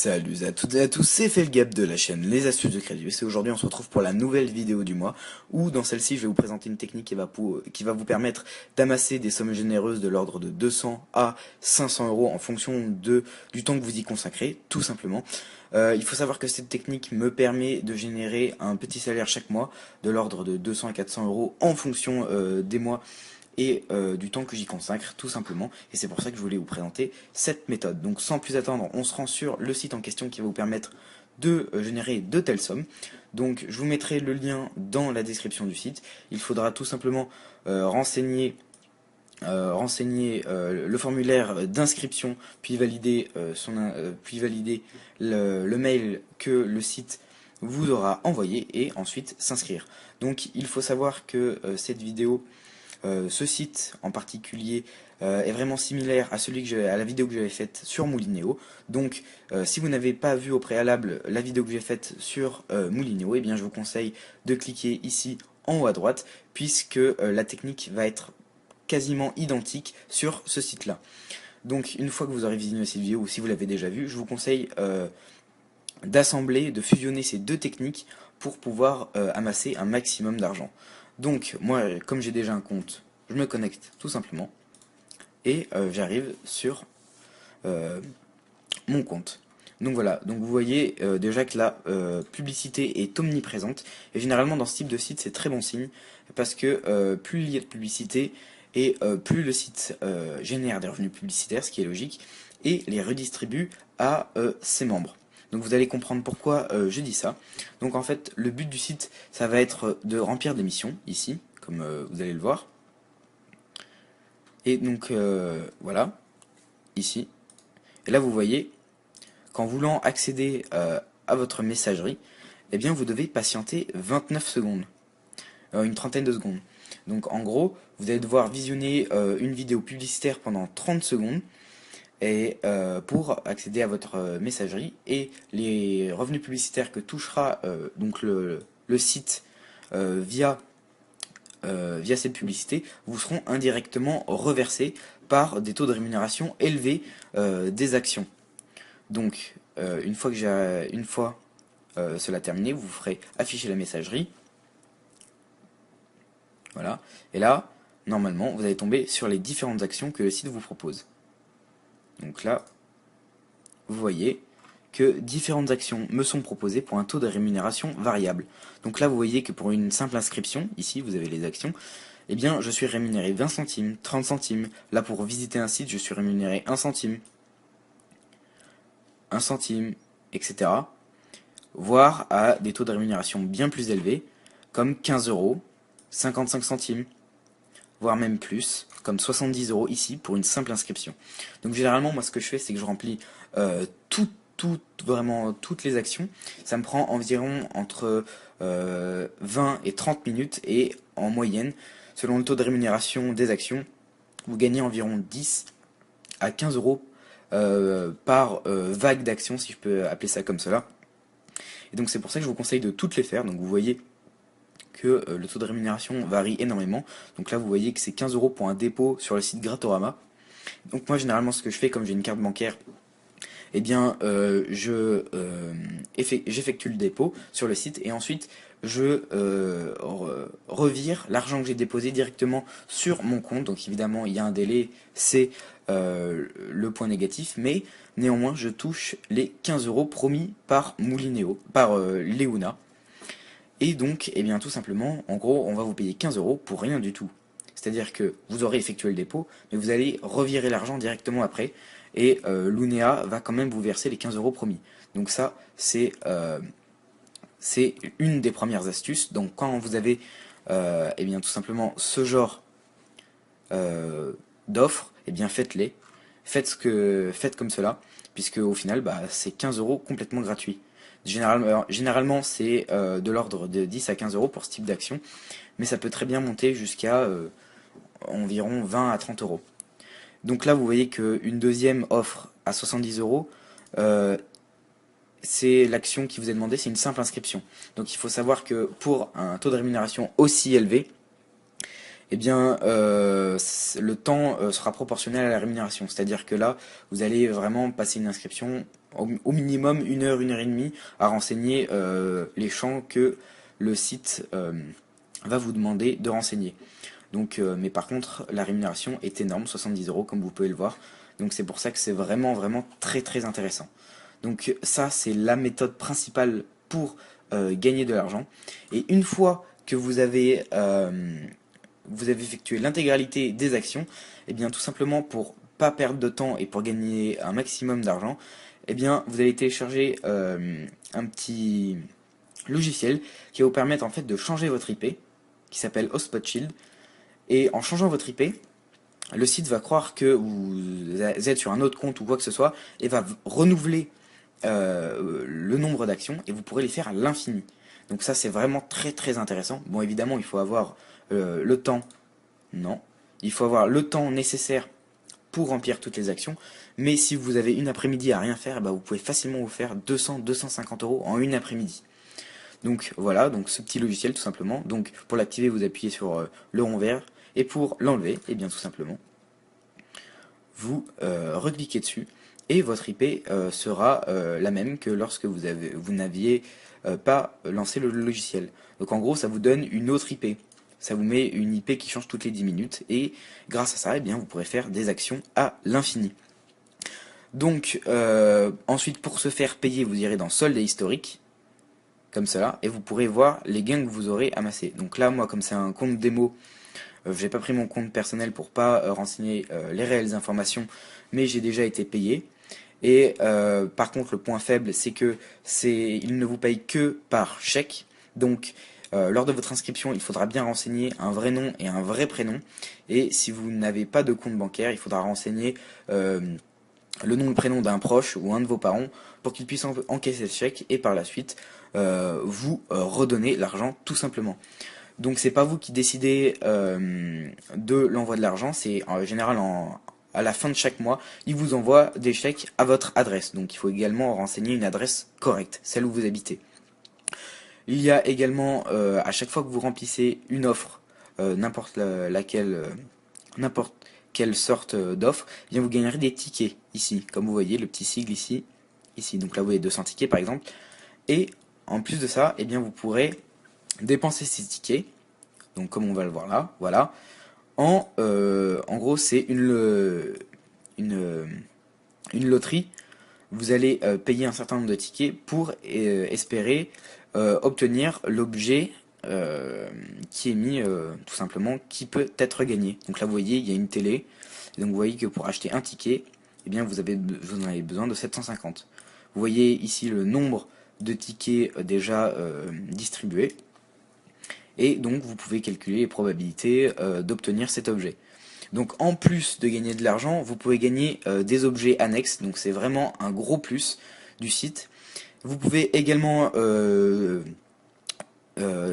Salut à toutes et à tous, c'est Felgab de la chaîne Les Astuces de Crédit. Et aujourd'hui on se retrouve pour la nouvelle vidéo du mois, où dans celle-ci je vais vous présenter une technique qui va vous permettre d'amasser des sommes généreuses de l'ordre de 200 à 500 euros en fonction du temps que vous y consacrez, tout simplement. Il faut savoir que cette technique me permet de générer un petit salaire chaque mois de l'ordre de 200 à 400 euros en fonction des mois et du temps que j'y consacre, tout simplement. Et c'est pour ça que je voulais vous présenter cette méthode. Donc sans plus attendre, on se rend sur le site en question qui va vous permettre de générer de telles sommes. Donc je vous mettrai le lien dans la description du site. Il faudra tout simplement renseigner le formulaire d'inscription, puis valider, le mail que le site vous aura envoyé et ensuite s'inscrire. Donc il faut savoir que cette vidéo, ce site en particulier est vraiment similaire à la vidéo que j'avais faite sur Moulinéo. Donc si vous n'avez pas vu au préalable la vidéo que j'ai faite sur Moulinéo, eh bien je vous conseille de cliquer ici en haut à droite, puisque la technique va être quasiment identique sur ce site-là. Donc une fois que vous aurez visionné cette vidéo, ou si vous l'avez déjà vue, je vous conseille d'assembler, de fusionner ces deux techniques pour pouvoir amasser un maximum d'argent. Donc moi, comme j'ai déjà un compte, je me connecte tout simplement et j'arrive sur mon compte. Donc voilà, donc vous voyez déjà que la publicité est omniprésente, et généralement dans ce type de site c'est très bon signe, parce que plus il y a de publicité, et plus le site génère des revenus publicitaires, ce qui est logique, et les redistribue à ses membres. Donc vous allez comprendre pourquoi je dis ça. Donc en fait, le but du site, ça va être de remplir des missions, ici, comme vous allez le voir. Et donc voilà, ici. Et là vous voyez, qu'en voulant accéder à votre messagerie, eh bien vous devez patienter 29 secondes, une trentaine de secondes. Donc en gros, vous allez devoir visionner une vidéo publicitaire pendant 30 secondes et pour accéder à votre messagerie, et les revenus publicitaires que touchera donc le site via cette publicité vous seront indirectement reversés par des taux de rémunération élevés des actions. Donc une fois cela terminé, vous ferez afficher la messagerie. Voilà. Et là, normalement, vous allez tomber sur les différentes actions que le site vous propose. Donc là, vous voyez que différentes actions me sont proposées pour un taux de rémunération variable. Donc là, vous voyez que pour une simple inscription, ici vous avez les actions, eh bien je suis rémunéré 20 centimes, 30 centimes. Là, pour visiter un site, je suis rémunéré 1 centime, 1 centime, etc. Voire à des taux de rémunération bien plus élevés, comme 15 euros, 55 centimes, voire même plus, comme 70 euros ici pour une simple inscription. Donc généralement, moi ce que je fais, c'est que je remplis vraiment toutes les actions. Ça me prend environ entre 20 et 30 minutes, et en moyenne, selon le taux de rémunération des actions, vous gagnez environ 10 à 15 euros par vague d'actions, si je peux appeler ça comme cela. Et donc c'est pour ça que je vous conseille de toutes les faire. Donc vous voyez que le taux de rémunération varie énormément. Donc là vous voyez que c'est 15 euros pour un dépôt sur le site Gratorama. Donc moi généralement ce que je fais, comme j'ai une carte bancaire, eh bien j'effectue le dépôt sur le site, et ensuite je revire l'argent que j'ai déposé directement sur mon compte. Donc évidemment il y a un délai, c'est le point négatif, mais néanmoins je touche les 15 euros promis par Moulinéo, par Léouna. Et donc, eh bien, tout simplement, en gros, on va vous payer 15 euros pour rien du tout. C'est-à-dire que vous aurez effectué le dépôt, mais vous allez revirer l'argent directement après, et Lunéa va quand même vous verser les 15 euros promis. Donc ça, c'est une des premières astuces. Donc quand vous avez, eh bien, tout simplement ce genre d'offres, eh bien, faites-les. Faites comme cela, puisque au final, bah, c'est 15 euros complètement gratuit. Généralement c'est de l'ordre de 10 à 15 euros pour ce type d'action, mais ça peut très bien monter jusqu'à environ 20 à 30 euros. Donc là, vous voyez qu'une deuxième offre à 70 euros, c'est l'action qui vous est demandée, c'est une simple inscription. Donc il faut savoir que pour un taux de rémunération aussi élevé, eh bien, le temps sera proportionnel à la rémunération. C'est-à-dire que là, vous allez vraiment passer une inscription au minimum 1 heure, 1 heure et demie à renseigner les champs que le site va vous demander de renseigner. Donc, mais par contre, la rémunération est énorme, 70 € comme vous pouvez le voir. Donc c'est pour ça que c'est vraiment très très intéressant. Donc ça, c'est la méthode principale pour gagner de l'argent. Et une fois que vous avez effectué l'intégralité des actions, et bien tout simplement pour pas perdre de temps et pour gagner un maximum d'argent, et bien vous allez télécharger un petit logiciel qui va vous permettre en fait de changer votre IP, qui s'appelle Hotspot Shield. Et en changeant votre IP, le site va croire que vous êtes sur un autre compte ou quoi que ce soit et va renouveler le nombre d'actions et vous pourrez les faire à l'infini. Donc ça c'est vraiment très très intéressant. Bon, évidemment il faut avoir le temps, non, il faut avoir le temps nécessaire pour remplir toutes les actions, mais si vous avez une après-midi à rien faire, bah, vous pouvez facilement vous faire 200-250 € en une après-midi. Donc voilà, donc ce petit logiciel tout simplement. Donc pour l'activer, vous appuyez sur le rond vert, et pour l'enlever, et bien tout simplement vous recliquez dessus et votre IP sera la même que lorsque vous n'aviez pas lancé le logiciel. Donc en gros, ça vous donne une autre IP. Ça vous met une IP qui change toutes les 10 minutes et grâce à ça, eh bien, vous pourrez faire des actions à l'infini. Donc ensuite, pour se faire payer, vous irez dans solde et historique, comme cela, et vous pourrez voir les gains que vous aurez amassés. Donc là, moi, comme c'est un compte démo, j'ai pas pris mon compte personnel pour pas renseigner les réelles informations, mais j'ai déjà été payé. Et par contre, le point faible, c'est que il ne vous paye que par chèque. Donc, lors de votre inscription, il faudra bien renseigner un vrai nom et un vrai prénom. Et si vous n'avez pas de compte bancaire, il faudra renseigner le nom et le prénom d'un proche ou un de vos parents pour qu'ils puissent encaisser le chèque et par la suite vous redonner l'argent tout simplement. Donc c'est pas vous qui décidez de l'envoi de l'argent, c'est en général à la fin de chaque mois, ils vous envoient des chèques à votre adresse. Donc il faut également renseigner une adresse correcte, celle où vous habitez. Il y a également, à chaque fois que vous remplissez une offre, n'importe quelle sorte d'offre, eh bien vous gagnerez des tickets ici, comme vous voyez le petit sigle ici. Donc là vous avez 200 tickets par exemple. Et en plus de ça, eh bien vous pourrez dépenser ces tickets, donc comme on va le voir là, voilà, en gros c'est une loterie. Vous allez payer un certain nombre de tickets pour espérer obtenir l'objet qui est mis tout simplement, qui peut être gagné. Donc là vous voyez il y a une télé, et donc vous voyez que pour acheter un ticket, eh bien vous en avez besoin de 750. Vous voyez ici le nombre de tickets déjà distribués. Et donc vous pouvez calculer les probabilités d'obtenir cet objet. Donc en plus de gagner de l'argent, vous pouvez gagner des objets annexes, donc c'est vraiment un gros plus du site. Vous pouvez également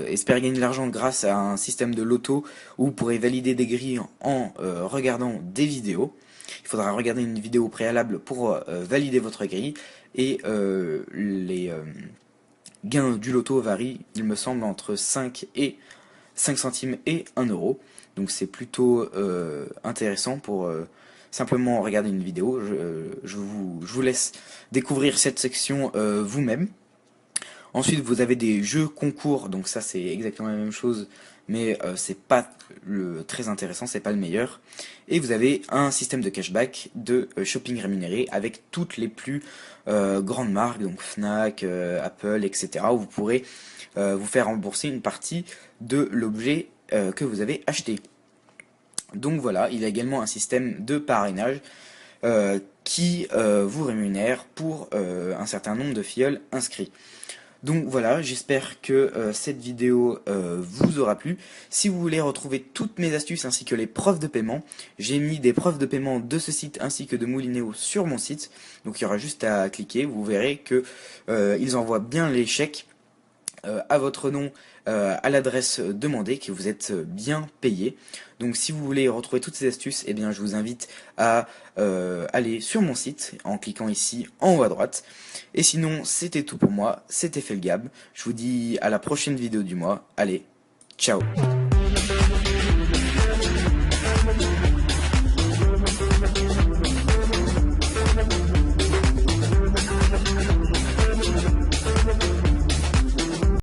espérer gagner de l'argent grâce à un système de loto où vous pourrez valider des grilles en regardant des vidéos. Il faudra regarder une vidéo préalable pour valider votre grille et les gains du loto varient, il me semble, entre 5 centimes et 1 euro. Donc c'est plutôt intéressant pour simplement regarder une vidéo. Je vous laisse découvrir cette section vous-même. Ensuite vous avez des jeux concours, donc ça c'est exactement la même chose, mais c'est pas très intéressant, c'est pas le meilleur. Et vous avez un système de cashback de shopping rémunéré avec toutes les plus grandes marques, donc Fnac, Apple, etc. où vous pourrez vous faire rembourser une partie de l'objet que vous avez acheté. Donc voilà, il y a également un système de parrainage qui vous rémunère pour un certain nombre de filleuls inscrits. Donc voilà, j'espère que cette vidéo vous aura plu. Si vous voulez retrouver toutes mes astuces ainsi que les preuves de paiement, j'ai mis des preuves de paiement de ce site ainsi que de Moulinéo sur mon site. Donc il y aura juste à cliquer, vous verrez que ils envoient bien les chèques à votre nom, à l'adresse demandée, que vous êtes bien payé. Donc si vous voulez retrouver toutes ces astuces, eh bien je vous invite à aller sur mon site en cliquant ici en haut à droite. Et sinon c'était tout pour moi, c'était Felgab. Je vous dis à la prochaine vidéo du mois. Allez, ciao.